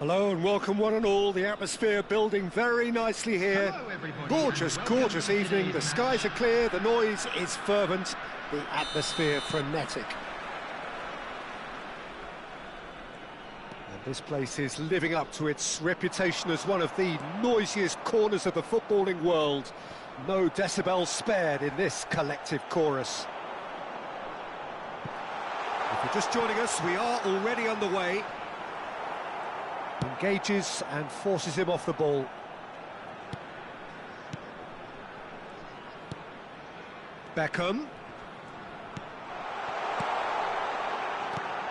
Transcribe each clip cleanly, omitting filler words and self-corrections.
Hello and welcome one and all. The atmosphere building very nicely here. Gorgeous, gorgeous evening. The skies are clear, the noise is fervent, the atmosphere frenetic. And this place is living up to its reputation as one of the noisiest corners of the footballing world. No decibels spared in this collective chorus. If you're just joining us, we are already underway. Engages and forces him off the ball. Beckham.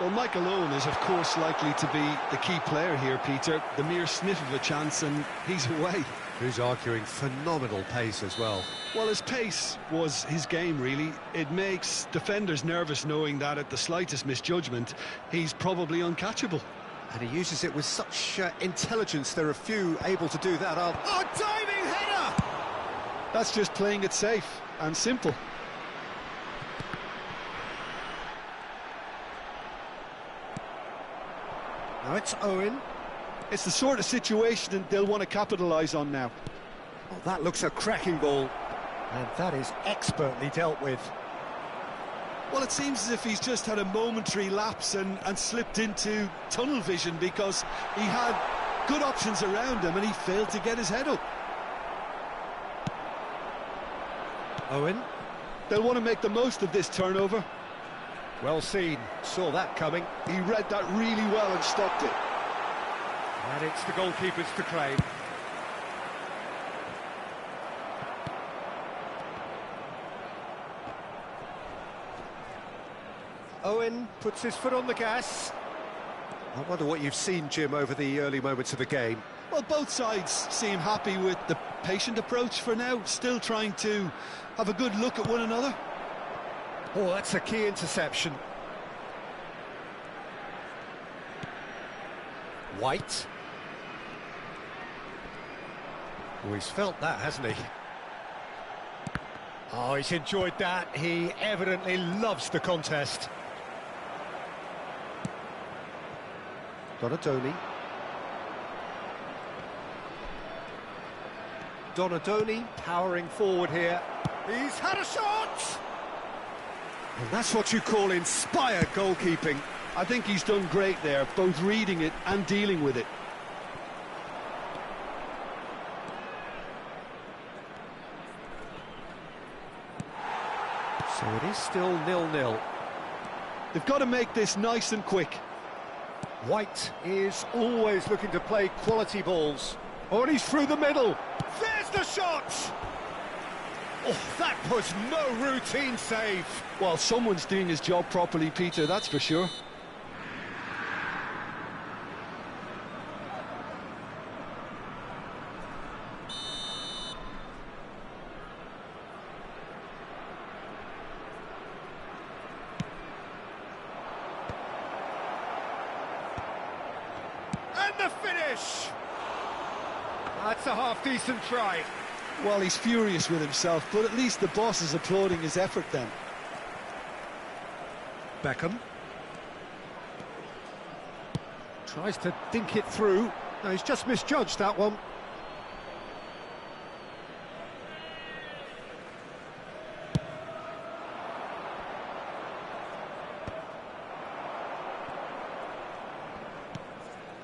Well, Mike alone is of course likely to be the key player here, Peter. The mere sniff of a chance and he's away. Who's arguing phenomenal pace as well. Well, his pace was his game, really. It makes defenders nervous knowing that at the slightest misjudgment, he's probably uncatchable. And he uses it with such intelligence. There are few able to do that. Oh, diving header! That's just playing it safe and simple. Now it's Owen. It's the sort of situation they'll want to capitalise on now. Oh, that looks a cracking ball. And that is expertly dealt with. Well, it seems as if he's just had a momentary lapse and slipped into tunnel vision because he had good options around him and he failed to get his head up. Owen. They'll want to make the most of this turnover. Well seen, saw that coming. He read that really well and stopped it. And it's the goalkeeper's to claim. Owen puts his foot on the gas. I wonder what you've seen, Jim, over the early moments of the game. Well, both sides seem happy with the patient approach for now, still trying to have a good look at one another. Oh, that's a key interception. White. Oh, he's felt that, hasn't he? Oh, he's enjoyed that. He evidently loves the contest. Donadoni powering forward here. He's had a shot! And that's what you call inspired goalkeeping. I think he's done great there, both reading it and dealing with it. So it is still 0-0. They've got to make this nice and quick. White is always looking to play quality balls. Oh, and he's through the middle. There's the shot! Oh, that was no routine save. Well, someone's doing his job properly, Peter, that's for sure. And the finish! That's a half-decent try. Well, he's furious with himself, but at least the boss is applauding his effort then. Beckham. Tries to dink it through. No, he's just misjudged that one.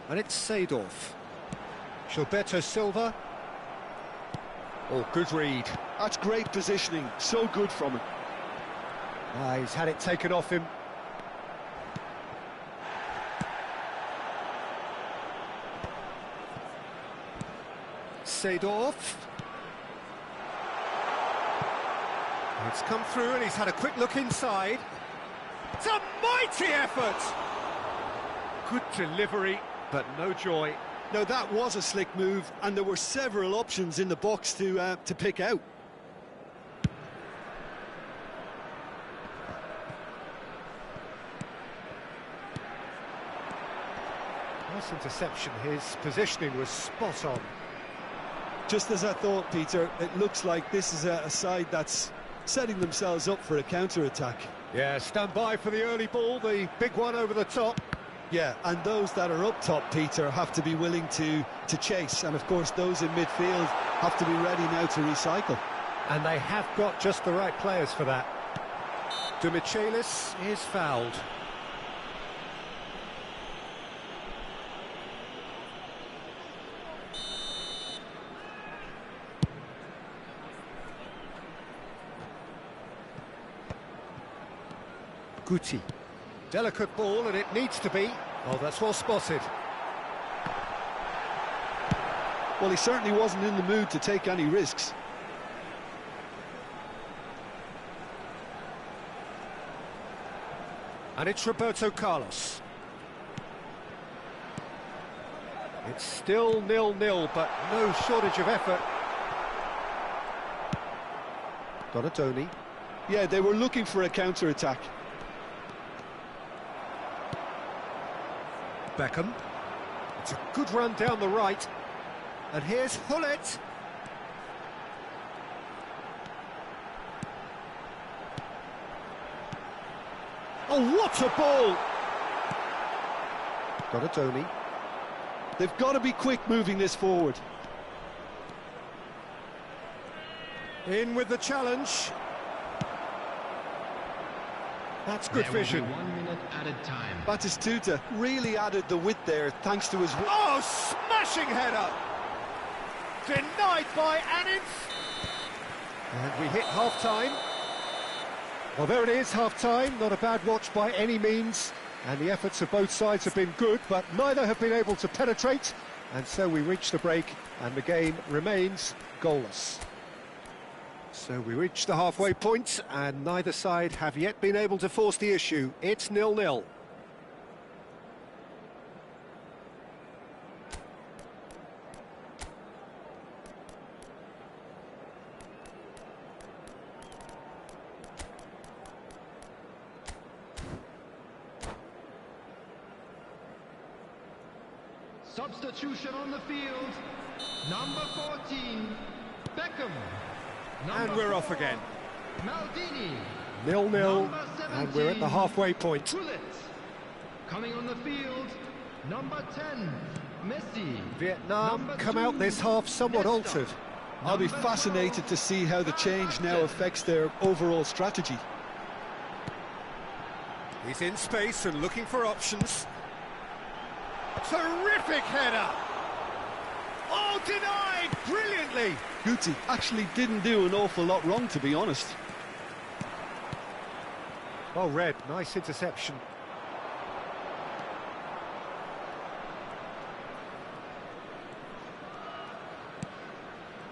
And it's Seedorf. Gilberto Silva. Oh, good read. That's great positioning, so good from him. He's had it taken off him. Seedorf. It's come through and he's had a quick look inside. It's a mighty effort! Good delivery, but no joy. No, that was a slick move, and there were several options in the box to pick out. Nice interception. His positioning was spot on. Just as I thought, Peter, it looks like this is a side that's setting themselves up for a counter-attack. Yeah, stand by for the early ball, the big one over the top. Yeah, and those that are up top, Peter, have to be willing to chase. And, of course, those in midfield have to be ready now to recycle. And they have got just the right players for that. Demichelis is fouled. Guti. Delicate ball, and it needs to be. Oh, that's well spotted. Well, he certainly wasn't in the mood to take any risks. And it's Roberto Carlos. It's still 0-0, but no shortage of effort. Donatoni. Yeah, they were looking for a counter-attack. Beckham. It's a good run down the right. And here's Hullet. Oh, what a ball! Donatoni. They've got to be quick moving this forward. In with the challenge. That's good vision. 1 minute added time. Tutu3 really added the width there thanks to his... Oh, smashing header! Denied by Anins. And we hit half-time. Well, there it is, half-time. Not a bad watch by any means. And the efforts of both sides have been good, but neither have been able to penetrate. And so we reach the break, and the game remains goalless. So we reach the halfway point, and neither side have yet been able to force the issue. It's 0-0. Substitution on the field. Number 14, Beckham. And we're off again. Maldini. 0-0, and we're at the halfway point. Hullet. Coming on the field, number 10, Messi. Vietnam Number come 2, out this half somewhat Nesta. altered. I'll be fascinated to see how the change now affects their overall strategy. He's in space and looking for options. Terrific header! Oh, denied brilliantly! Guti actually didn't do an awful lot wrong, to be honest. Well read, nice interception.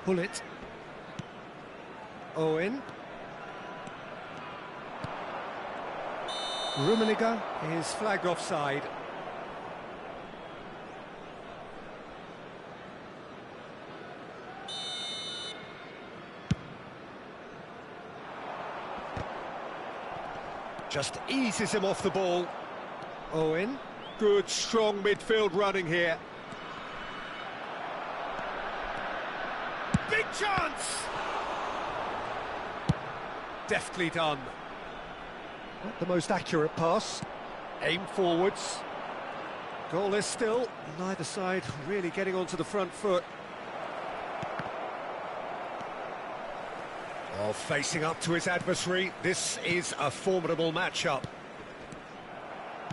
Hullet. Owen. Rummenigge is flagged offside. Just eases him off the ball. Owen. Good, strong midfield running here. Big chance! Deftly done. Not the most accurate pass. Aim forwards. Goalless still. Neither side really getting onto the front foot. Oh, facing up to his adversary. This is a formidable matchup.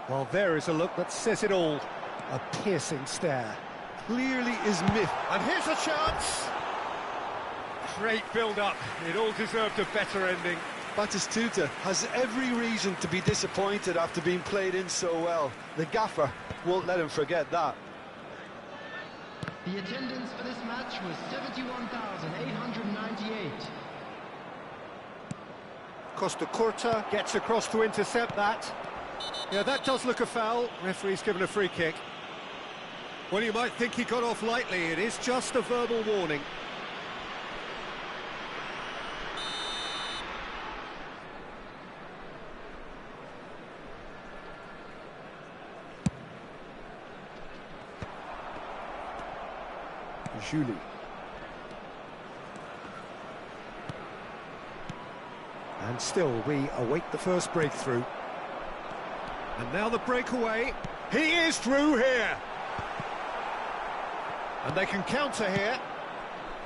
Well, there is a look that says it all. A piercing stare. Clearly is myth. And here's a chance. Great build-up. It all deserved a better ending. Tutu3 has every reason to be disappointed after being played in so well. The gaffer won't let him forget that. The attendance for this match was 71,898. Costa Curta gets across to intercept that. Yeah, that does look a foul. Referee's given a free kick. Well, you might think he got off lightly. It is just a verbal warning. Julie. And still, we await the first breakthrough. And now the breakaway. He is through here. And they can counter here.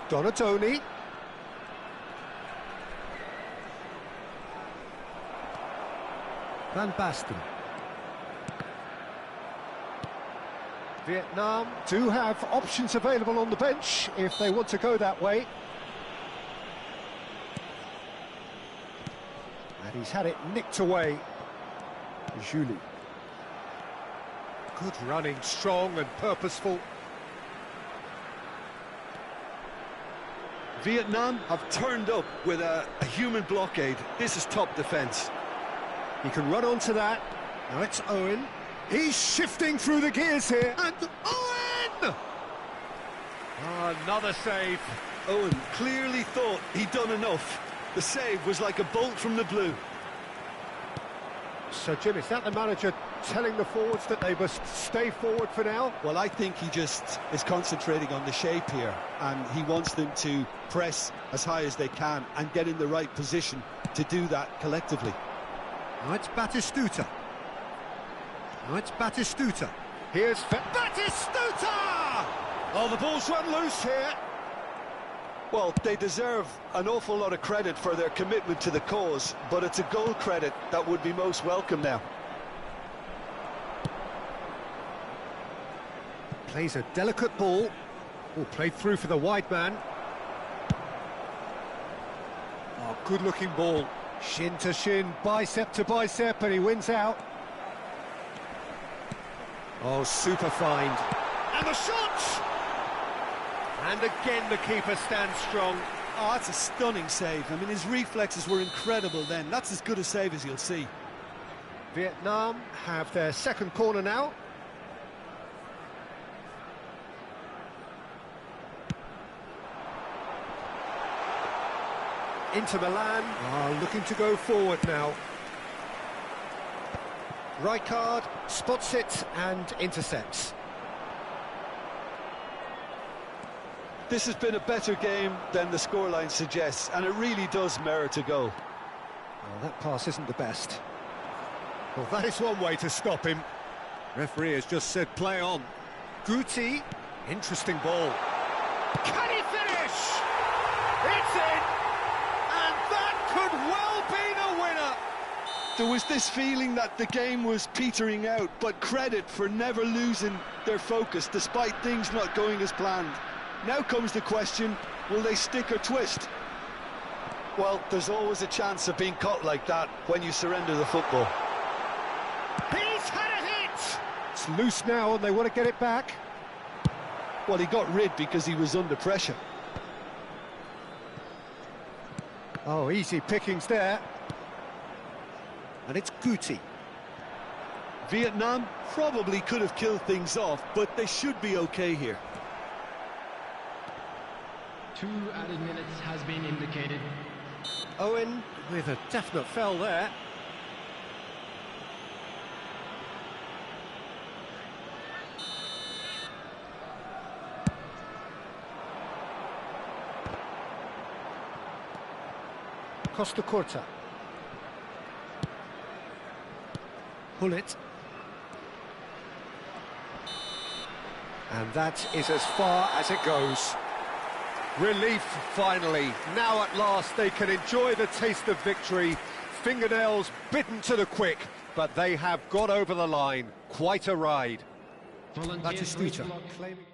Donatoni. Van Basten. Vietnam do have options available on the bench if they want to go that way. And he's had it nicked away. Julie. Good running, strong and purposeful. Vietnam have turned up with a human blockade. This is top defence. He can run onto that. Now it's Owen. He's shifting through the gears here. And Owen! Oh, another save. Owen clearly thought he'd done enough. The save was like a bolt from the blue. So, Jim, is that the manager telling the forwards that they must stay forward for now? Well, I think he just is concentrating on the shape here, and he wants them to press as high as they can and get in the right position to do that collectively. Now it's Batistuta. Now it's Batistuta. Here's Batistuta! Oh, the ball's run loose here. Well, they deserve an awful lot of credit for their commitment to the cause, but it's a goal credit that would be most welcome now. Plays a delicate ball. Oh, played through for the wide man. Oh, good-looking ball. Shin to shin, bicep to bicep, and he wins out. Oh, super find. And the shot! And again the keeper stands strong. Oh, that's a stunning save. I mean, his reflexes were incredible then. That's as good a save as you'll see. Vietnam have their second corner now. Inter Milan are looking to go forward now. Rijkaard spots it and intercepts. This has been a better game than the scoreline suggests, and it really does merit a goal. Well, that pass isn't the best. Well, that is one way to stop him. Referee has just said play on. Guti, interesting ball. Can he finish? It's in! And that could well be the winner! There was this feeling that the game was petering out, but credit for never losing their focus despite things not going as planned. Now comes the question, will they stick or twist? Well, there's always a chance of being caught like that when you surrender the football. He's had a hit! It's loose now and they want to get it back. Well, he got rid because he was under pressure. Oh, easy pickings there. And it's Guti. Vietnam probably could have killed things off, but they should be okay here. 2 added minutes has been indicated. Owen with a definite foul there. Costa Corta. Hullet. And that is as far as it goes. Relief, finally. Now at last they can enjoy the taste of victory. Fingernails bitten to the quick, but they have got over the line. Quite a ride. Volunteers claiming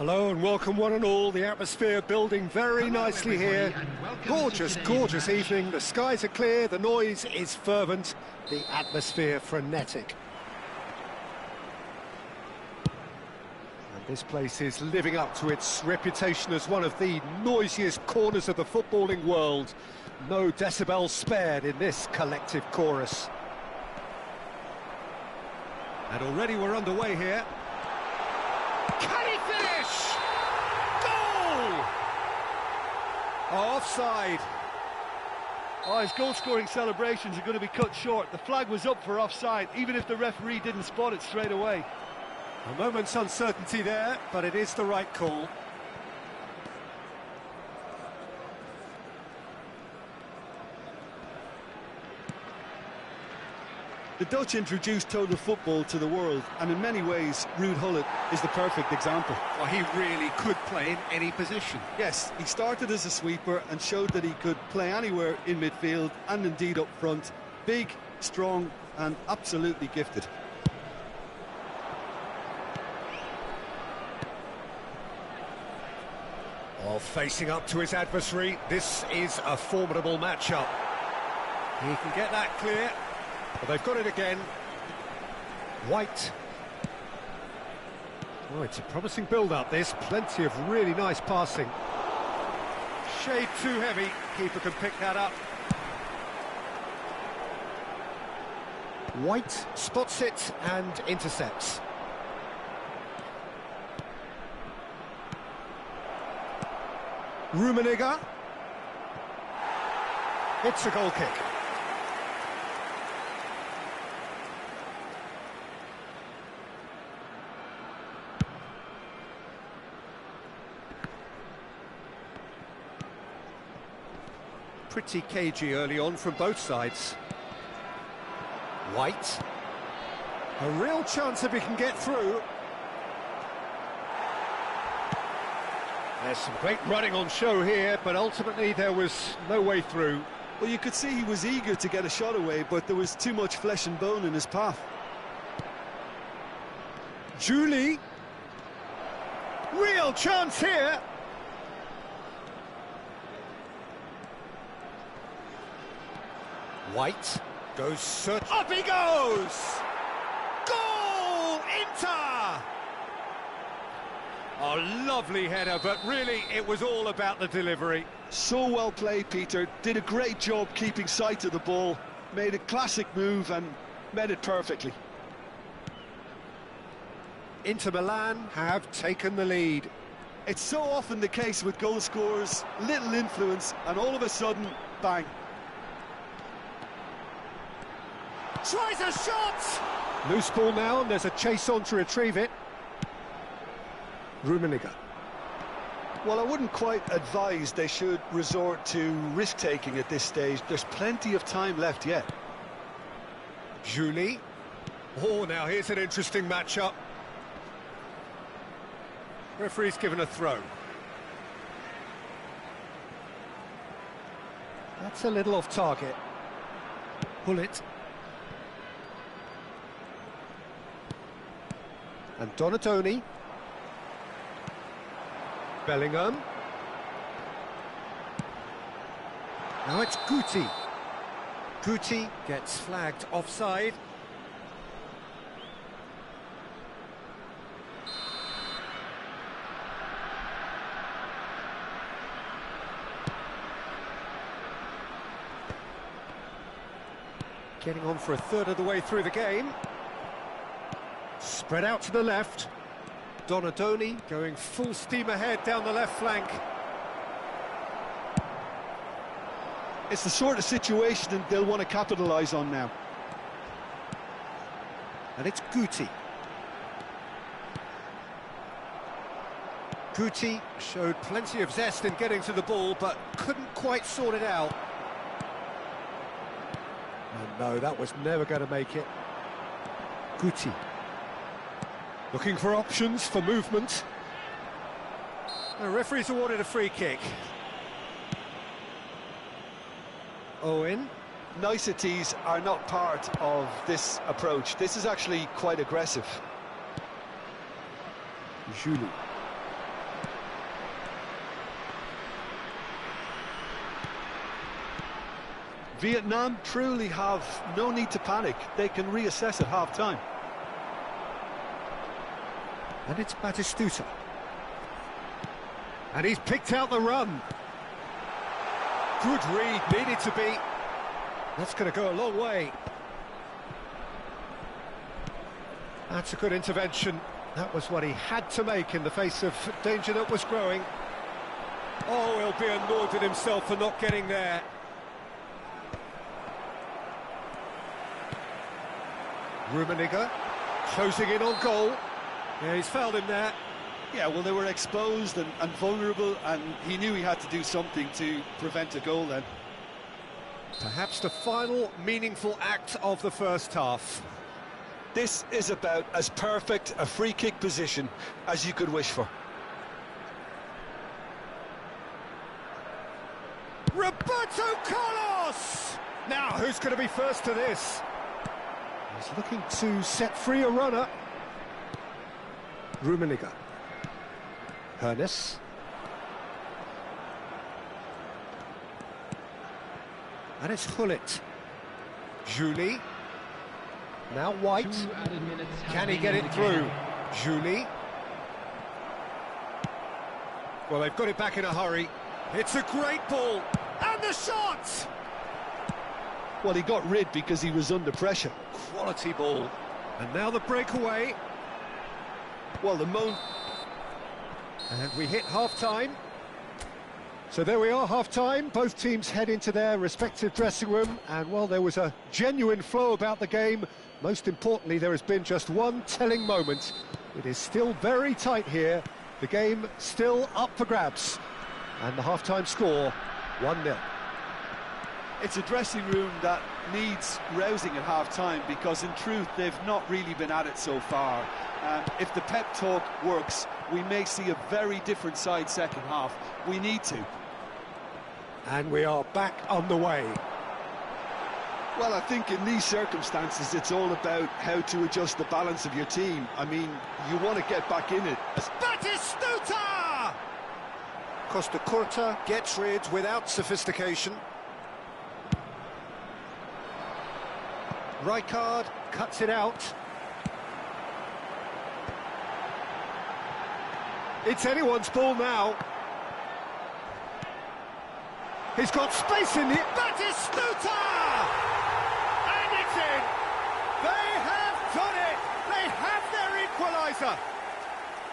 Hello and welcome one and all. The atmosphere building very nicely here. Gorgeous, gorgeous evening. The skies are clear, the noise is fervent, the atmosphere frenetic. And this place is living up to its reputation as one of the noisiest corners of the footballing world. No decibels spared in this collective chorus. And already we're underway here. Can he finish? Goal! Oh, offside. Oh, his goal-scoring celebrations are going to be cut short. The flag was up for offside, even if the referee didn't spot it straight away. A moment's uncertainty there, but it is the right call. The Dutch introduced total football to the world, and in many ways, Ruud Gullit is the perfect example. Well, he really could play in any position. Yes, he started as a sweeper and showed that he could play anywhere in midfield and indeed up front. Big, strong and absolutely gifted. While facing up to his adversary, this is a formidable matchup. He can get that clear. But they've got it again. White. Oh, it's a promising build-up, this. Plenty of really nice passing. Shade too heavy. Keeper can pick that up. White spots it and intercepts. Rummenigge. It's a goal kick. Pretty cagey early on from both sides. White. A real chance if he can get through. There's some great running on show here, but ultimately there was no way through. Well, you could see he was eager to get a shot away, but there was too much flesh and bone in his path. Julie. Real chance here. White goes search. Up he goes! Goal! Inter! Oh, lovely header, but really it was all about the delivery. So well played, Peter. Did a great job keeping sight of the ball. Made a classic move and met it perfectly. Inter Milan have taken the lead. It's so often the case with goal scorers. Little influence and all of a sudden, bang. Tries a shot! Loose ball now, and there's a chase on to retrieve it. Rummenigge. Well, I wouldn't quite advise they should resort to risk-taking at this stage. There's plenty of time left yet. Julie. Oh, now here's an interesting matchup. Referee's given a throw. That's a little off target. Gullit. And Donatoni. Bellingham. Now it's Guti. Guti gets flagged offside. Getting on for a third of the way through the game. Spread out to the left. Donatoni going full steam ahead down the left flank. It's the sort of situation that they'll want to capitalise on now. And it's Guti. Guti showed plenty of zest in getting to the ball, but couldn't quite sort it out. And no, that was never going to make it. Guti. Looking for options for movement. The referee's awarded a free kick. Owen. Niceties are not part of this approach. This is actually quite aggressive. Julie. Vietnam truly have no need to panic. They can reassess at half-time. And it's Batistuta. And he's picked out the run. Good read, needed to be. That's going to go a long way. That's a good intervention. That was what he had to make in the face of danger that was growing. Oh, he'll be annoyed with himself for not getting there. Rummenigge closing in on goal. Yeah, he's fouled him there. Yeah, well, they were exposed and vulnerable, and he knew he had to do something to prevent a goal then. Perhaps the final meaningful act of the first half. This is about as perfect a free kick position as you could wish for. Roberto Carlos! Now, who's going to be first to this? He's looking to set free a runner. Rummenigge. Hernes. And it's Hullet. Julie. Now White. Can he get it through? Julie. Well, they've got it back in a hurry. It's a great ball. And the shot! Well, he got rid because he was under pressure. Quality ball. And now the breakaway. Well, the And we hit half-time. So there we are, half-time. Both teams head into their respective dressing room. And, well, there was a genuine flow about the game. Most importantly, there has been just one telling moment. It is still very tight here. The game still up for grabs. And the half-time score, 1-0. It's a dressing room that needs rousing at half-time because, in truth, they've not really been at it so far. If the pep talk works, we may see a very different side second half. We need to. And we are back on the way. Well, I think in these circumstances, it's all about how to adjust the balance of your team. I mean, you want to get back in it. Batistuta! Costa Curta gets rid without sophistication. Rijkaard cuts it out. It's anyone's ball now. He's got space in the... Batistuta! And it's in! They have done it! They have their equaliser!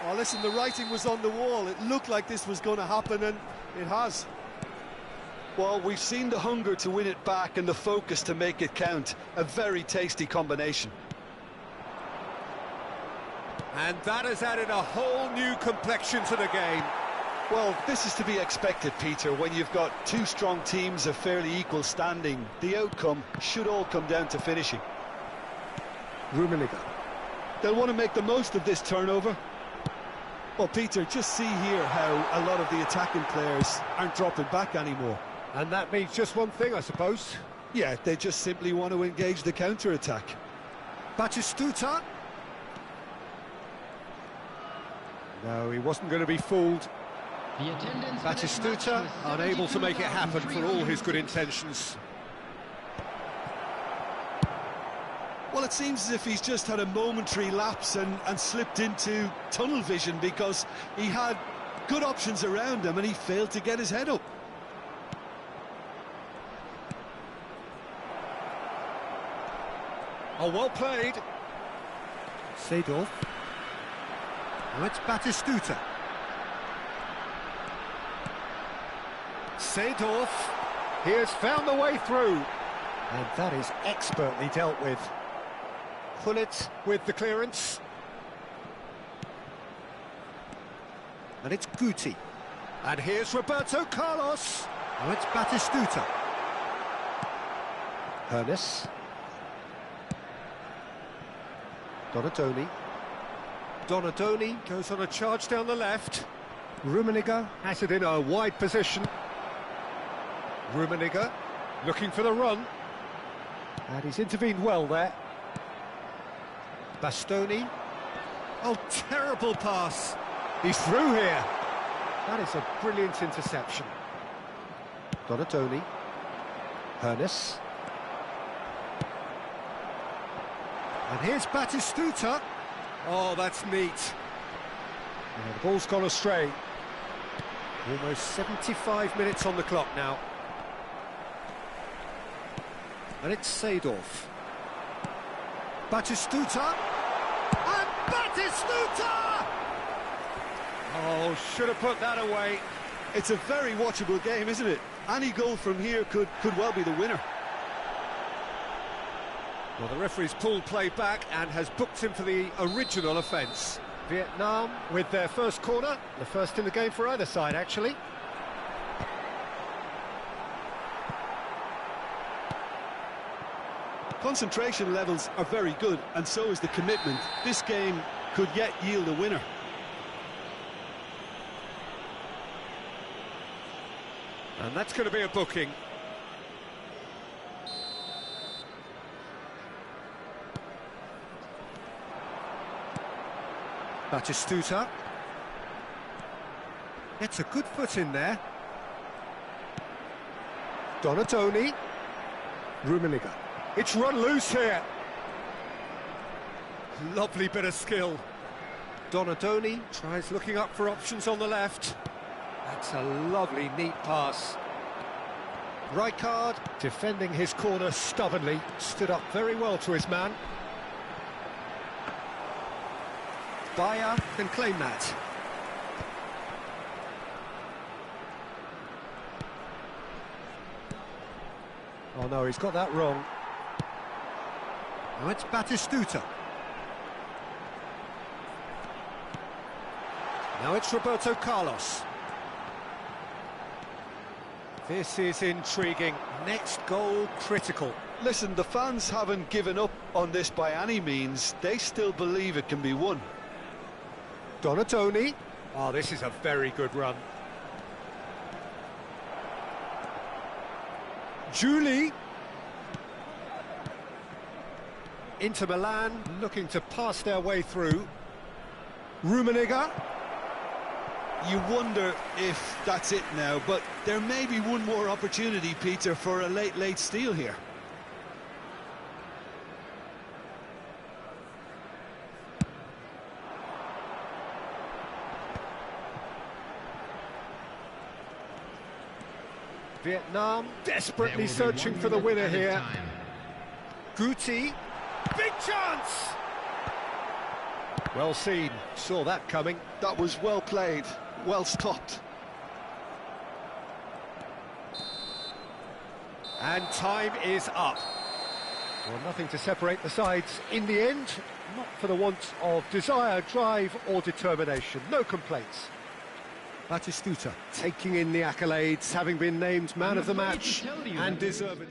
Oh, listen, the writing was on the wall. It looked like this was going to happen, and it has. Well, we've seen the hunger to win it back and the focus to make it count. A very tasty combination. And that has added a whole new complexion to the game. Well, this is to be expected, Peter, when you've got two strong teams of fairly equal standing. The outcome should all come down to finishing. Rummenigge. They'll want to make the most of this turnover. Well, Peter, just see here how a lot of the attacking players aren't dropping back anymore. And that means just one thing, I suppose. Yeah, they just simply want to engage the counter-attack. Batistuta. No, he wasn't going to be fooled. Batistuta unable to make it happen for all his good intentions. Well, it seems as if he's just had a momentary lapse and slipped into tunnel vision because he had good options around him and he failed to get his head up. Oh, well played. Seedorf. Now it's Batistuta. Seedorf. He has found the way through. And that is expertly dealt with. Hullet with the clearance. And it's Guti. And here's Roberto Carlos. Now it's Batistuta. Hernes. Donadoni. Donadoni goes on a charge down the left. Rummenigge has it in a wide position. Rummenigge looking for the run. And he's intervened well there. Bastoni. Oh, terrible pass. He's through here. That is a brilliant interception. Donadoni. Pernis. And here's Batistuta. Oh, that's neat. And the ball's gone astray. Almost 75 minutes on the clock now. And it's Seedorf. Batistuta. And Batistuta! Oh, should have put that away. It's a very watchable game, isn't it? Any goal from here could well be the winner. Well, the referee's pulled play back and has booked him for the original offence. Vietnam with their first corner, the first in the game for either side, actually. Concentration levels are very good, and so is the commitment. This game could yet yield a winner. And that's going to be a booking. Batistuta. Gets a good foot in there. Donatoni. Rummenigge. It's run loose here. Lovely bit of skill. Donatoni tries looking up for options on the left. That's a lovely, neat pass. Rijkaard, defending his corner stubbornly, stood up very well to his man. Bayer can claim that. Oh no, he's got that wrong. Now it's Batistuta. Now it's Roberto Carlos. This is intriguing. Next goal critical. Listen, the fans haven't given up on this by any means. They still believe it can be won. Donatoni. Oh, this is a very good run. Julie. Inter Milan looking to pass their way through. Rummenigge. You wonder if that's it now, but there may be one more opportunity, Peter, for a late steal here. Vietnam desperately searching for the winner here. Guti. Big chance! Well seen, saw that coming. That was well played, well stopped. And time is up. Well, nothing to separate the sides in the end, not for the want of desire, drive or determination. No complaints. Batistuta taking in the accolades, having been named man of the match and deservedly.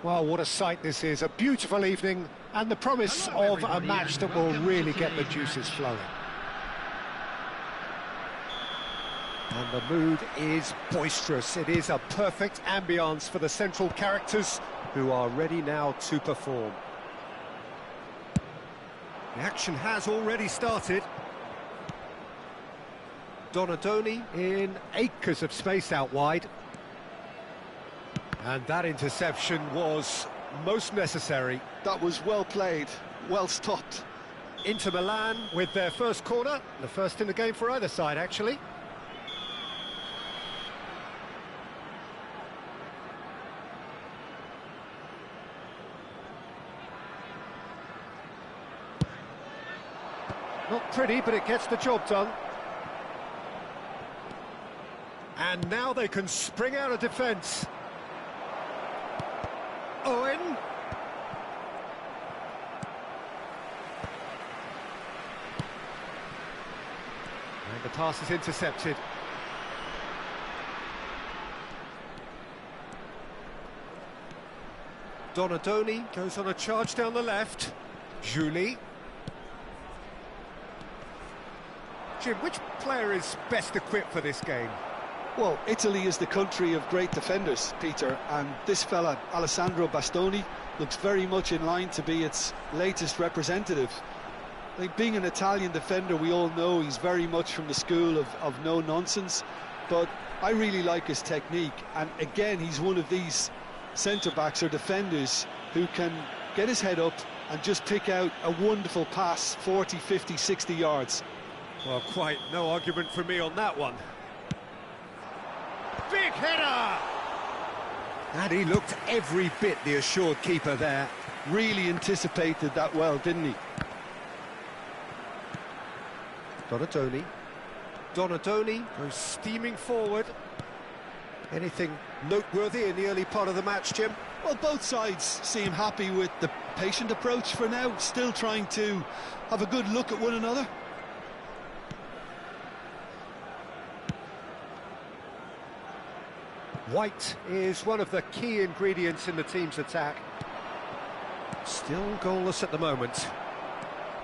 Well, what a sight this is, a beautiful evening, and the promise of a match that will really get the juices flowing. And the mood is boisterous. It is a perfect ambience for the central characters who are ready now to perform. The action has already started. Donadoni in acres of space out wide. And that interception was most necessary. That was well played, well stopped. Inter Milan with their first corner, the first in the game for either side, actually. Not pretty, but it gets the job done. And now they can spring out of defence. Owen. And the pass is intercepted. Donadoni goes on a charge down the left. Julie. Jim, which player is best equipped for this game? Well, Italy is the country of great defenders, Peter, and this fella, Alessandro Bastoni, looks very much in line to be its latest representative. I think being an Italian defender, we all know he's very much from the school of no-nonsense, but I really like his technique, and again, he's one of these centre-backs or defenders who can get his head up and just pick out a wonderful pass, 40, 50, 60 yards. Well, quite no argument for me on that one. Big header! And he looked every bit the assured keeper there. Really anticipated that well, didn't he? Donadoni. Donadoni goes steaming forward. Anything noteworthy in the early part of the match, Jim? Well, both sides seem happy with the patient approach for now, still trying to have a good look at one another. White is one of the key ingredients in the team's attack. Still goalless at the moment.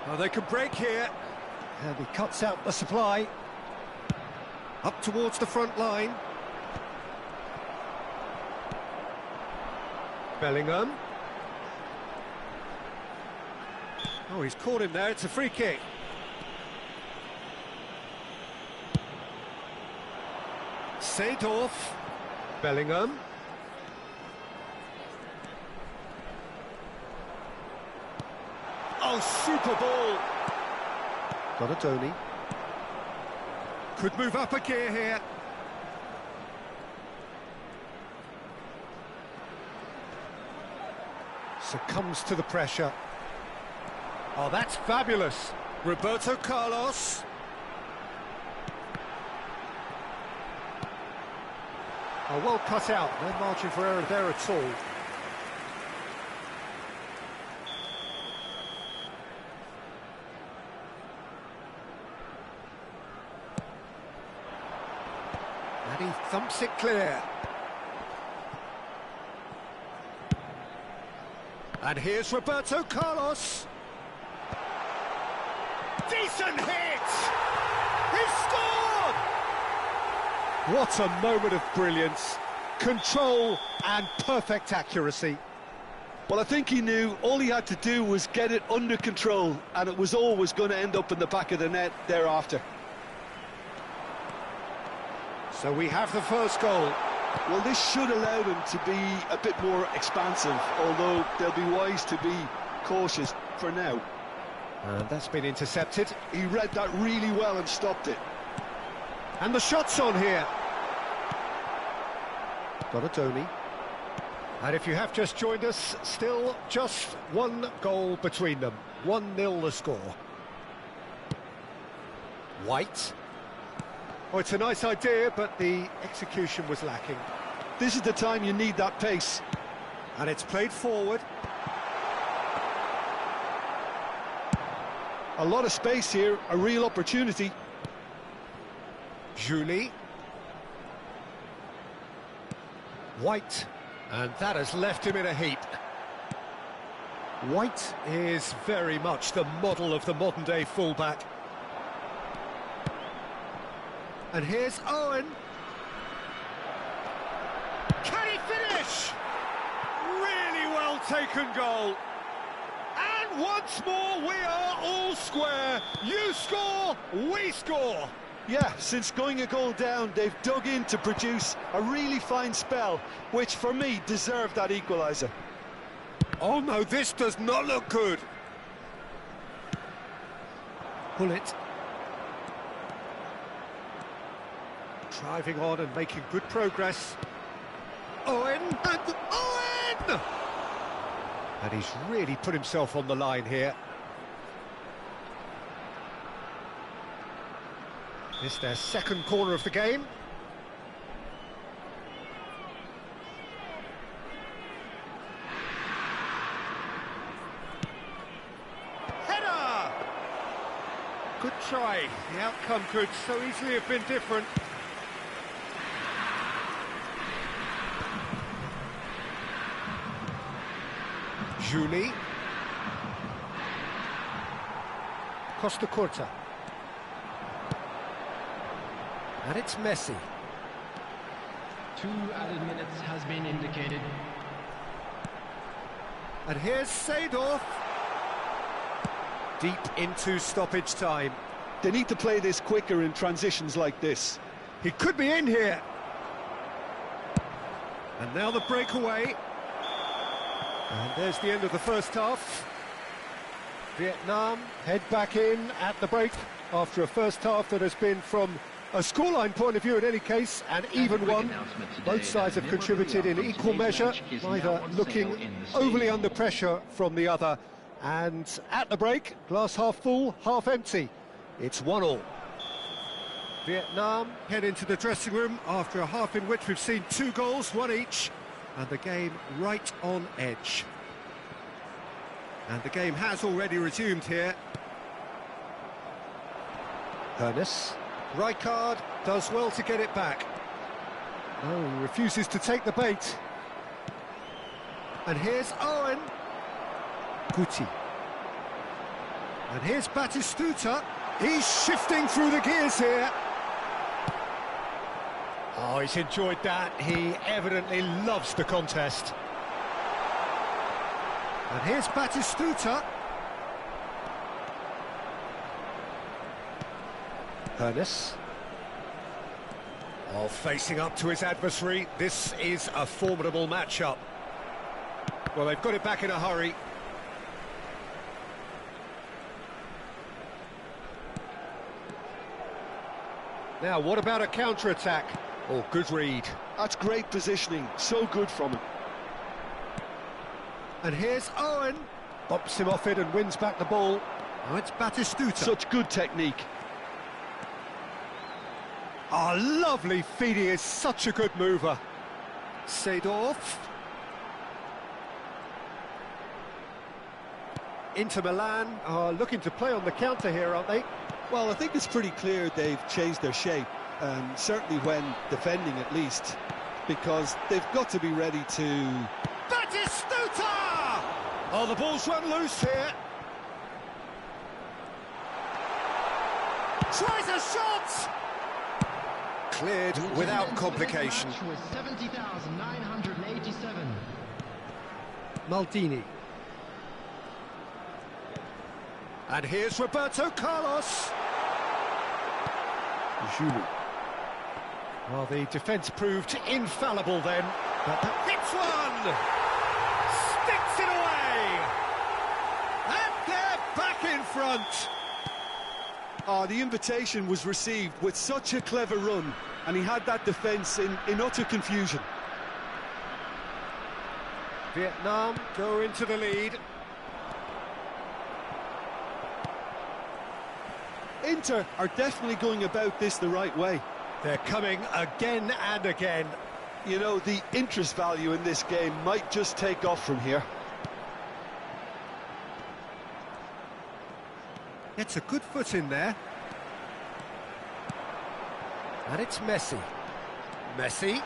Well, they can break here. And he cuts out the supply. Up towards the front line. Bellingham. Oh, he's caught him there. It's a free kick. Seedorf. Bellingham. Oh, super ball. Donadoni. Could move up a gear here. Succumbs to the pressure. Oh, that's fabulous. Roberto Carlos. Oh, well cut out. No margin for error there at all. And he thumps it clear. And here's Roberto Carlos. Decent hit! He scored! What a moment of brilliance. Control and perfect accuracy. Well, I think he knew all he had to do was get it under control, and it was always going to end up in the back of the net thereafter. So we have the first goal. Well, this should allow them to be a bit more expansive, although they'll be wise to be cautious for now. And that's been intercepted. He read that really well and stopped it. And the shot's on here. Donadoni. And if you have just joined us, still just one goal between them. 1-0 the score. White. Oh, it's a nice idea, but the execution was lacking. This is the time you need that pace. And it's played forward. A lot of space here, a real opportunity. Julie. White. And that has left him in a heap. White is very much the model of the modern-day fullback. And here's Owen. Can he finish? Really well taken goal. And once more, we are all square. You score, we score. Yeah, since going a goal down, they've dug in to produce a really fine spell, which for me deserved that equaliser. Oh no, this does not look good. Pull it. Driving on and making good progress. Owen, and Owen! And he's really put himself on the line here. It's their second corner of the game. Header! Good try. The outcome could so easily have been different. Julie. Costa Curta. And it's Messi. 2 added minutes has been indicated. And here's Seedorf. Deep into stoppage time. They need to play this quicker in transitions like this. He could be in here. And now the breakaway. And there's the end of the first half. Vietnam head back in at the break after a first half that has been, from a scoreline point of view in any case, an even one. Both sides have contributed in equal measure, neither looking overly under pressure from the other. And at the break, glass half full, half empty. It's 1-1. Vietnam head into the dressing room after a half in which we've seen 2 goals, 1 each, and the game right on edge. And the game has already resumed here. Ernest. Rijkaard does well to get it back. Oh, he refuses to take the bait. And here's Owen. Guti. And here's Batistuta. He's shifting through the gears here. Oh, he's enjoyed that. He evidently loves the contest. And here's Batistuta. Ernest. Oh, facing up to his adversary. This is a formidable matchup. Well, they've got it back in a hurry. Now, what about a counter-attack? Oh, good read. That's great positioning, so good from him. And here's Owen. Bumps him off it and wins back the ball. Oh, it's Batistuta. Such good technique. Oh, lovely feed. He is such a good mover. Seedorf. Inter Milan are looking to play on the counter here, aren't they? Well, I think it's pretty clear they've changed their shape, certainly when defending at least, because they've got to be ready to... Batistuta! Oh, the ball's run loose here. Tries a shot! Cleared without complication. 70,987. Maldini. And here's Roberto Carlos. Julie. Well, the defence proved infallible then, but hits one! Sticks it away! And they're back in front! Oh, the invitation was received with such a clever run, and he had that defence in utter confusion. Vietnam go into the lead. Inter are definitely going about this the right way. They're coming again and again. You know, the interest value in this game might just take off from here. Gets a good foot in there. And it's Messi. Messi.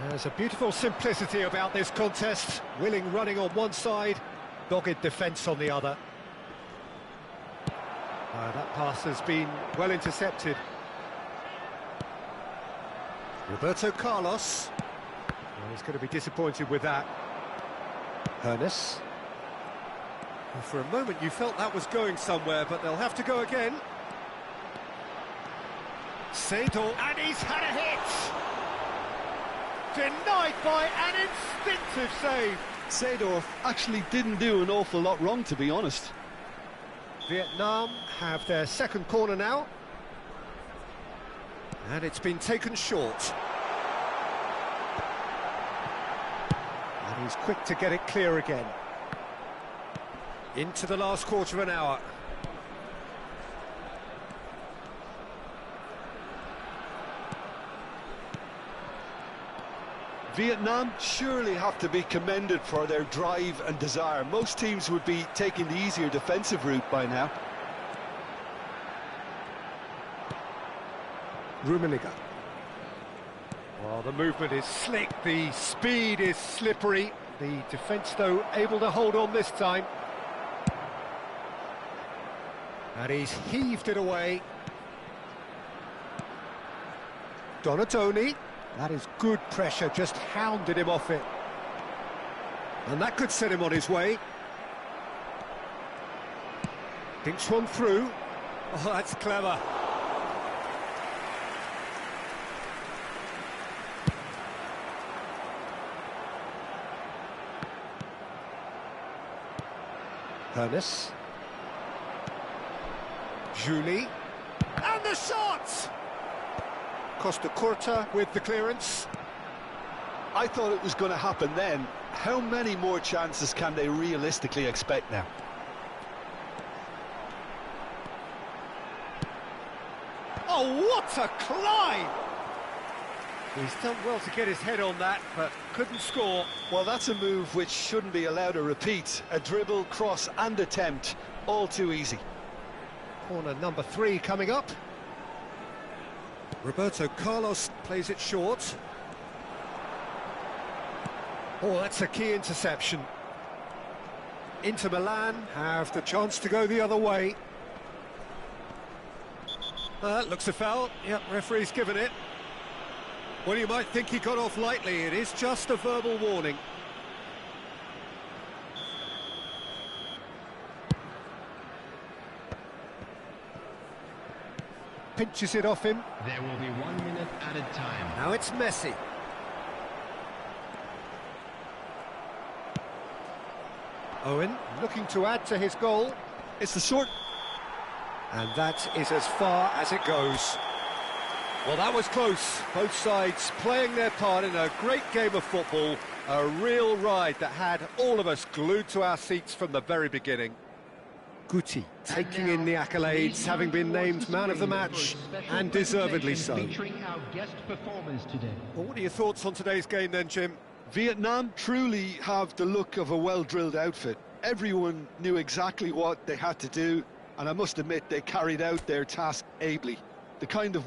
There's a beautiful simplicity about this contest. Willing running on one side, dogged defence on the other. That pass has been well intercepted. Roberto Carlos. Well, he's going to be disappointed with that. Ernest. Well, for a moment you felt that was going somewhere, but they'll have to go again. Seydorf, and he's had a hit! Denied by an instinctive save. Seydorf actually didn't do an awful lot wrong, to be honest. Vietnam have their second corner now. And it's been taken short. And he's quick to get it clear again. Into the last quarter of an hour. Vietnam surely have to be commended for their drive and desire. Most teams would be taking the easier defensive route by now. Rummenigge. Well, the movement is slick, the speed is slippery. The defence, though, able to hold on this time. And he's heaved it away. Donatoni. That is good pressure, just hounded him off it. And that could set him on his way. Dinks one through. Oh, that's clever. Ernest. Julie. And the shot! Costa Curta with the clearance. I thought it was going to happen then. How many more chances can they realistically expect now? Oh, what a climb! He's done well to get his head on that, but couldn't score. Well, that's a move which shouldn't be allowed to repeat. A dribble, cross and attempt, all too easy. Corner number 3 coming up. Roberto Carlos plays it short. Oh, that's a key interception. Inter Milan have the chance to go the other way. Looks a foul. Yep, referee's given it. Well, you might think he got off lightly. It is just a verbal warning. Pinches it off him. There will be 1 minute added time. Now it's Messi. Owen looking to add to his goal. It's the sort... And that is as far as it goes. Well, that was close. Both sides playing their part in a great game of football. A real ride that had all of us glued to our seats from the very beginning. Guti taking in the accolades, having been named man of the match, and deservedly so. Featuring our guest performers today. Well, what are your thoughts on today's game then, Jim? Vietnam truly have the look of a well-drilled outfit. Everyone knew exactly what they had to do, and I must admit they carried out their task ably. The kind of